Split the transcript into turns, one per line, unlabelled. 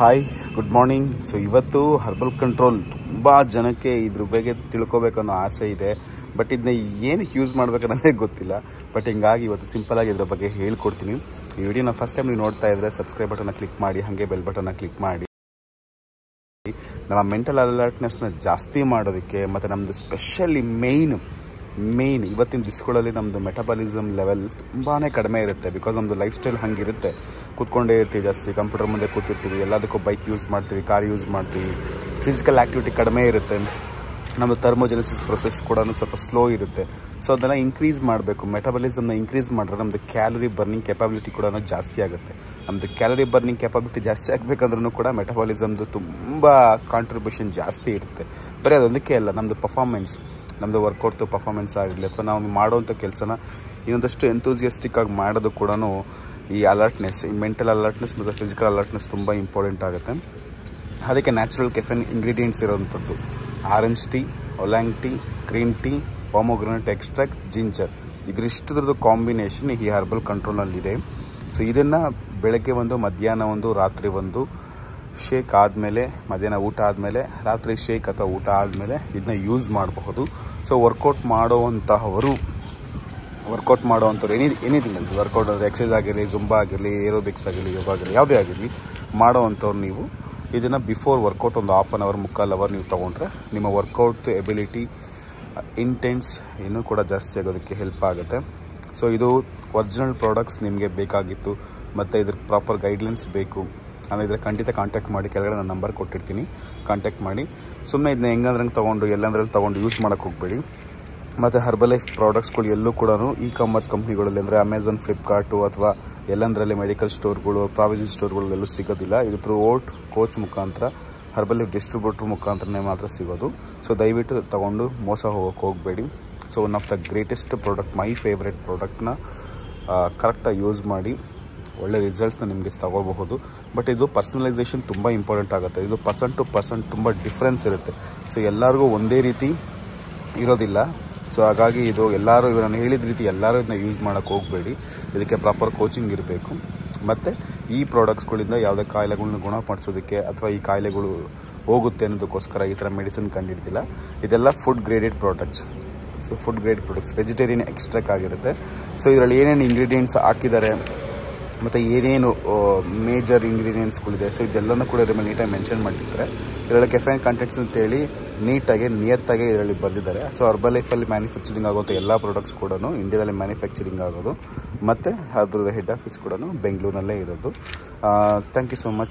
Hi, good morning. So ಇವತ್ತು herbal control ತುಂಬ ಜನಕ್ಕೆ ಇದ್ರ ಬಗ್ಗೆ ತಿಳ್ಕೊಬೇಕನ್ನೋ ಆಸೆ ಇದೆ. ಬಟ್ ಇದನ್ನ ಏನಕ್ಕೆ ಯೂಸ್ ಮಾಡ್ಬೇಕನ್ನೋದೇ ಗೊತ್ತಿಲ್ಲ. ಬಟ್ ಹಿಂಗಾಗಿ ಇವತ್ತು ಸಿಂಪಲಾಗಿ ಇದ್ರ ಬಗ್ಗೆ ಹೇಳ್ಕೊಡ್ತೀನಿ. ಈ ವಿಡಿಯೋನ ಫಸ್ಟ್ ಟೈಮ್ ನೀವು ನೋಡ್ತಾ ಇದ್ದರೆ ಸಬ್ಸ್ಕ್ರೈಬ್ ಬಟನ್ನ ಕ್ಲಿಕ್ ಮಾಡಿ, ಹಾಗೆ ಬೆಲ್ ಬಟನ್ನ ಕ್ಲಿಕ್ ಮಾಡಿ. ನಮ್ಮ ಮೆಂಟಲ್ ಅಲರ್ಟ್ನೆಸ್ನ ಜಾಸ್ತಿ ಮಾಡೋದಕ್ಕೆ ಮತ್ತು ನಮ್ಮದು ಸ್ಪೆಷಲಿ ಮೇಯ್ನ್ ಇವತ್ತಿನ ದಿಸ್ಗಳಲ್ಲಿ ನಮ್ಮದು ಮೆಟಬಾಲಿಸಮ್ ಲೆವೆಲ್ ತುಂಬಾ ಕಡಿಮೆ ಇರುತ್ತೆ. ಬಿಕಾಸ್ ನಮ್ಮದು ಲೈಫ್ ಸ್ಟೈಲ್ ಹಂಗಿರುತ್ತೆ. ಕೂತ್ಕೊಂಡೇ ಇರ್ತೀವಿ, ಜಾಸ್ತಿ ಕಂಪ್ಯೂಟರ್ ಮುಂದೆ ಕೂತಿರ್ತೀವಿ, ಎಲ್ಲದಕ್ಕೂ ಬೈಕ್ ಯೂಸ್ ಮಾಡ್ತೀವಿ, ಕಾರ್ ಯೂಸ್ ಮಾಡ್ತೀವಿ. ಫಿಸಿಕಲ್ ಆ್ಯಕ್ಟಿವಿಟಿ ಕಡಿಮೆ ಇರುತ್ತೆ. ನಮ್ಮದು ಥರ್ಮೋಜೆನಿಸಿಸ್ ಪ್ರೊಸೆಸ್ ಕೂಡ ಸ್ವಲ್ಪ ಸ್ಲೋ ಇರುತ್ತೆ. ಸೊ ಅದನ್ನು ಇನ್ಕ್ರೀಸ್ ಮಾಡಬೇಕು. ಮೆಟಬಾಲಿಸಮ್ನ ಇನ್ಕ್ರೀಸ್ ಮಾಡಿದ್ರೆ ನಮ್ಮದು ಕ್ಯಾಲರಿ ಬರ್ನಿಂಗ್ ಕೆಪಾಬಿಲಿಟಿ ಕೂಡ ಜಾಸ್ತಿ ಆಗುತ್ತೆ. ನಮ್ಮದು ಕ್ಯಾಲರಿ ಬರ್ನಿಂಗ್ ಕೆಪಾಬಿಲಿಟಿ ಜಾಸ್ತಿ ಆಗಬೇಕಂದ್ರೂ ಕೂಡ ಮೆಟಬಾಲಿಸಮ್ದು ತುಂಬ ಕಾಂಟ್ರಿಬ್ಯೂಷನ್ ಜಾಸ್ತಿ ಇರುತ್ತೆ. ಬರೀ ಅದೊಂದಕ್ಕೆ ಅಲ್ಲ, ನಮ್ಮದು ಪರ್ಫಾರ್ಮೆನ್ಸ್, ನಮ್ಮದು ವರ್ಕೌಟ್ದು ಪರ್ಫಾರ್ಮೆನ್ಸ್ ಆಗಲಿ ಅಥವಾ ನಾವು ಮಾಡೋವಂಥ ಕೆಲಸನ ಇನ್ನೊಂದಷ್ಟು ಎಂತೂಸಿಯಸ್ಟಿಕ್ ಆಗಿ ಮಾಡೋದು ಕೂಡ ಈ ಅಲರ್ಟ್ನೆಸ್, ಈ ಮೆಂಟಲ್ ಅಲರ್ಟ್ನೆಸ್ ಮತ್ತು ಫಿಸಿಕಲ್ ಅಲರ್ಟ್ನೆಸ್ ತುಂಬ ಇಂಪಾರ್ಟೆಂಟ್ ಆಗುತ್ತೆ. ಅದಕ್ಕೆ ನ್ಯಾಚುರಲ್ ಕೆಫೆನ್ ಇಂಗ್ರೀಡಿಯೆಂಟ್ಸ್ ಇರೋವಂಥದ್ದು orange tea, oolong tea, green tea, pomegranate extract, ginger, ಇದಿಷ್ಟದ್ರದ್ದು ಕಾಂಬಿನೇಷನ್ ಈ ಹರ್ಬಲ್ ಕಂಟ್ರೋಲ್ನಲ್ಲಿದೆ. ಸೊ ಇದನ್ನು ಬೆಳಗ್ಗೆ ಒಂದು, ಮಧ್ಯಾಹ್ನ ಒಂದು, ರಾತ್ರಿ ಒಂದು ಶೇಕ್ ಆದಮೇಲೆ, ಮಧ್ಯಾಹ್ನ ಊಟ ಆದಮೇಲೆ, ರಾತ್ರಿ ಶೇಕ್ ಅಥವಾ ಊಟ ಆದಮೇಲೆ ಇದನ್ನ ಯೂಸ್ ಮಾಡಬಹುದು. ಸೊ ವರ್ಕೌಟ್ ಮಾಡೋವಂಥವ್ರು ಎನಿಥಿಂಗ್ ಎಲ್ಸ್, ವರ್ಕೌಟ್ ಅಂದರೆ ಎಕ್ಸಸೈಸ್ ಆಗಿರಲಿ, ಜುಂಬಾ ಆಗಿರಲಿ, ಏರೋಬಿಕ್ಸ್ ಆಗಿರಲಿ, ಯೋಗ ಆಗಿರಲಿ, ಯಾವುದೇ ಆಗಿರಲಿ ಮಾಡೋವಂಥವ್ರು ನೀವು ಇದನ್ನು ಬಿಫೋರ್ ವರ್ಕೌಟ್ ಒಂದು ಹಾಫ್ ಆನ್ ಅವರ್, ಮುಕ್ಕಾಲು ಅವರ್ ನೀವು ತೊಗೊಂಡ್ರೆ ನಿಮ್ಮ ವರ್ಕೌಟ್ ಎಬಿಲಿಟಿ, ಇಂಟೆನ್ಸ್ ಇನ್ನೂ ಕೂಡ ಜಾಸ್ತಿ ಆಗೋದಕ್ಕೆ ಹೆಲ್ಪ್ ಆಗುತ್ತೆ. ಸೊ ಇದು ಒರಿಜಿನಲ್ ಪ್ರಾಡಕ್ಟ್ಸ್ ನಿಮಗೆ ಬೇಕಾಗಿತ್ತು ಮತ್ತು ಇದ್ರ ಪ್ರಾಪರ್ ಗೈಡ್ಲೈನ್ಸ್ ಬೇಕು ಅಂದರೆ ಖಂಡಿತ ಕಾಂಟ್ಯಾಕ್ಟ್ ಮಾಡಿ. ಕೆಳಗಡೆ ನಾನು ನಂಬರ್ ಕೊಟ್ಟಿರ್ತೀನಿ, ಕಾಂಟ್ಯಾಕ್ಟ್ ಮಾಡಿ. ಸುಮ್ಮನೆ ಇದನ್ನ ಹೆಂಗಂದ್ರಂಗೆ ತೊಗೊಂಡು ಎಲ್ಲಂದ್ರಲ್ಲಿ ತೊಗೊಂಡು ಯೂಸ್ ಮಾಡೋಕ್ಕೆ ಹೋಗಬೇಡಿ. ಮತ್ತು ಹರ್ಬಲ್ ಲೈಫ್ ಪ್ರಾಡಕ್ಟ್ಸ್ಗಳು ಎಲ್ಲೂ ಕೂಡ ಇ ಕಾಮರ್ಸ್ ಕಂಪ್ನಿಗಳಲ್ಲಿ ಅಂದರೆ ಅಮೆಝಾನ್, ಫ್ಲಿಪ್ಕಾರ್ಟು ಅಥವಾ ಎಲ್ಲಂದರಲ್ಲಿ ಮೆಡಿಕಲ್ ಸ್ಟೋರ್ಗಳು, ಪ್ರಾವಿಷನ್ ಸ್ಟೋರ್ಗಳು ಎಲ್ಲೂ ಸಿಗೋದಿಲ್ಲ. ಇದು ಥ್ರೂ ಔಟ್ ಕೋಚ್ ಮುಖಾಂತರ, ಹರ್ಬಲ್ ಲೈಫ್ ಡಿಸ್ಟ್ರಿಬ್ಯೂಟ್ರ್ ಮುಖಾಂತರನೇ ಮಾತ್ರ ಸಿಗೋದು. ಸೊ ದಯವಿಟ್ಟು ತೊಗೊಂಡು ಮೋಸ ಹೋಗೋಕ್ಕೆ ಹೋಗಬೇಡಿ. So one of the greatest product, my favourite ಪ್ರಾಡಕ್ಟ್ನ ಕರೆಕ್ಟಾಗಿ ಯೂಸ್ ಮಾಡಿ ಒಳ್ಳೆ ರಿಸಲ್ಟ್ಸ್ನ ನಿಮಗೆ ತಗೋಬಹುದು. ಬಟ್ ಇದು ಪರ್ಸನಲೈಸೇಷನ್ ತುಂಬ ಇಂಪಾರ್ಟೆಂಟ್ ಆಗುತ್ತೆ. ಇದು ಪರ್ಸನ್ ಟು ಪರ್ಸನ್ ತುಂಬ ಡಿಫ್ರೆನ್ಸ್ ಇರುತ್ತೆ. ಸೊ ಎಲ್ಲರಿಗೂ ಒಂದೇ ರೀತಿ ಇರೋದಿಲ್ಲ. ಸೊ ಹಾಗಾಗಿ ಇದು ಎಲ್ಲರೂ ನಾನು ಹೇಳಿದ ರೀತಿ ಎಲ್ಲರೂ ಇದನ್ನ ಯೂಸ್ ಮಾಡೋಕ್ಕೆ ಹೋಗಬೇಡಿ. ಇದಕ್ಕೆ ಪ್ರಾಪರ್ ಕೋಚಿಂಗ್ ಇರಬೇಕು. ಮತ್ತು ಈ ಪ್ರಾಡಕ್ಟ್ಸ್ಗಳಿಂದ ಯಾವುದೇ ಕಾಯಿಲೆಗಳನ್ನ ಗುಣಪಡಿಸೋದಕ್ಕೆ ಅಥವಾ ಈ ಕಾಯಿಲೆಗಳು ಹೋಗುತ್ತೆ ಅನ್ನೋದಕ್ಕೋಸ್ಕರ ಈ ಥರ ಮೆಡಿಸಿನ್ ಕಂಡುಹಿಡ್ತಿಲ್ಲ. ಇದೆಲ್ಲ food graded products. So food grade products vegetarian extract ಆಗಿರುತ್ತೆ. ಸೊ ಇದರಲ್ಲಿ ಏನೇನು ಇಂಗ್ರೀಡಿಯೆಂಟ್ಸ್ ಹಾಕಿದ್ದಾರೆ ಮತ್ತು ಏನೇನು ಮೇಜರ್ ಇಂಗ್ರೀಡಿಯೆಂಟ್ಸ್ಗಳಿದೆ, ಸೊ ಇದೆಲ್ಲನೂ ಕೂಡ ಇದರ ಮೇಲೆ ನೀಟಾಗಿ ಮೆನ್ಷನ್ ಮಾಡಿರ್ತಾರೆ. ಇದರಲ್ಲಿ ಕೆಫೈನ್ ಕಂಟೆಂಟ್ಸ್ ಅಂತೇಳಿ ನೀಟಾಗಿ ನಿಯತ್ತಾಗಿ ಇದರಲ್ಲಿ ಬರೆದಿದ್ದಾರೆ. ಸೊ ಹರ್ಬಲ್ ಲೈಫಲ್ಲಿ ಮ್ಯಾನುಫ್ಯಾಕ್ಚರಿಂಗ್ ಆಗುವಂಥ ಎಲ್ಲ ಪ್ರಾಡಕ್ಟ್ಸ್ ಕೂಡ ಇಂಡಿಯಾದಲ್ಲಿ ಮ್ಯಾನುಫ್ಯಾಕ್ಚರಿಂಗ್ ಆಗೋದು ಮತ್ತು ಅದ್ರದ್ದು ಹೆಡ್ ಆಫೀಸ್ ಕೂಡ ಬೆಂಗಳೂರಿನಲ್ಲೇ ಇರೋದು. Thank you so much.